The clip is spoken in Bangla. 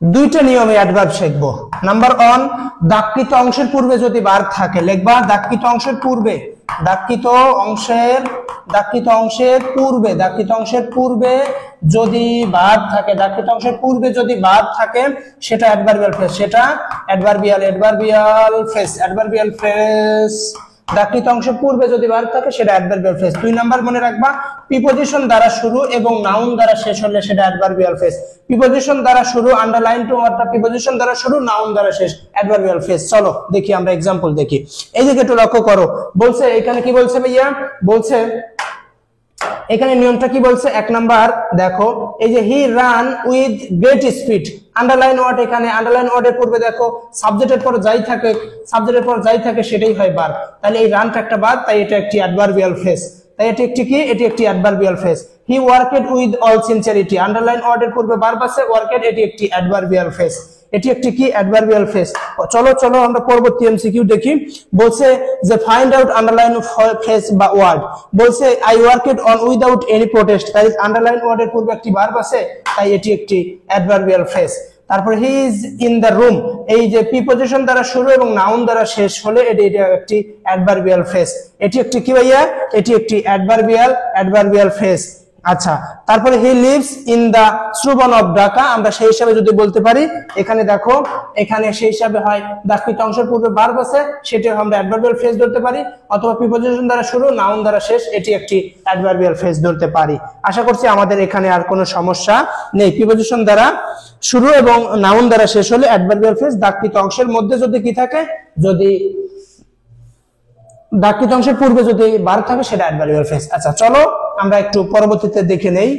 দুইটা নিয়মে অ্যাডভার্ব শিখবো। নাম্বার 1, দাগকৃত অংশের পূর্বে যদি ভার্ব থাকে লিখবা দাগকৃত অংশের পূর্বে, দাগকৃত অংশের পূর্বে যদি ভার্ব থাকে, দাগকৃত অংশের পূর্বে যদি ভার্ব থাকে সেটা অ্যাডভার্বিয়াল ফ্রেজ, সেটা অ্যাডভার্বিয়াল ফ্রেজ। দাগকৃত অংশের পূর্বে যদি ভার্ব থাকে সেটা অ্যাডভার্বিয়াল ফ্রেজ। 2 নাম্বার মনে রাখবা, প্রিপজিশন দ্বারা শুরু এবং নাউন দ্বারা শেষ হলে সেটা অ্যাডভার্বিয়াল ফ্রেজ। প্রিপজিশন দ্বারা শুরু, আন্ডারলাইন টু অর্থাৎ প্রিপজিশন দ্বারা শুরু, নাউন দ্বারা শেষ, অ্যাডভার্বিয়াল ফ্রেজ। চলো দেখি আমরা एग्जांपल দেখি। এই দিকে একটু লক্ষ্য করো, বলছে এখানে কি বলছে ভাইয়া, বলছে এখানে নিয়মটা কি বলছে। 1 নাম্বার দেখো, এই যে he ran with great speed, underline word, এখানে আন্ডারলাইন ওয়ার্ডের পূর্বে দেখো সাবজেক্টের পর যাই থাকে সেটাই হয় ভার্ব, তাহলে এই রানটা একটা ভার্ব, তাই এটা একটি অ্যাডভার্বিয়াল ফ্রেজ। তাই এটি একটি কি, এটি একটি adverbial phrase. He worked with all sincerity, underline ওয়ার্ডের পূর্বে ভার্ব আছে, ওয়ার্কড, এটি একটি অ্যাডভার্বিয়াল ফ্রেজ, এটি একটি কি অ্যাডভার্বিয়াল ফ্রেজ। চলো আমরা পরবর্তী এমসিকিউ দেখি। বলছে যে ফাইন্ড আউট আন্ডারলাইন ফ্রেজ বা ওয়ার্ড, বলছে I worked on without any protest, তাই আন্ডারলাইন ওয়ার্ডের পূর্বে একটি ভার্ব আছে, তাই এটি একটি অ্যাডভার্বিয়াল ফ্রেজ। তারপর he is in the room, এই যে প্রিপজিশন দ্বারা শুরু এবং নাউন দ্বারা শেষ হলে এটি একটি অ্যাডভার্বিয়াল ফ্রেজ, এটি একটি কি ভাইয়া, এটি একটি অ্যাডভার্বিয়াল ফ্রেজ। আচ্ছা, তারপরে হি লিভস ইন দা সুবর্ণ অফ ঢাকা, আমরা সেই হিসাবে যদি বলতে পারি, এখানে দেখো এখানে সেই হিসাবে হয় দাগকৃত অংশের পূর্বে ভার্ব আছে, সেটা আমরা অ্যাডভার্বিয়াল ফ্রেজ ধরতে পারি, অথবা প্রিপজিশন দ্বারা শুরু, নাউন দ্বারা শেষ, এটি একটি অ্যাডভার্বিয়াল ফ্রেজ ধরতে পারি। আশা করছি আমাদের এখানে আর কোনো সমস্যা নেই। প্রিপজিশন দ্বারা শুরু এবং নাউন দ্বারা শেষ হলে অ্যাডভার্বিয়াল ফ্রেজ, দাগকৃত অংশের মধ্যে যদি কি থাকে, যদি দাগকৃত অংশের পূর্বে যদি ভার্ব থাকে সেটা অ্যাডভার্বিয়াল ফ্রেজ। আচ্ছা চলো আমরা একটু পরবর্তীতে দেখে নেই।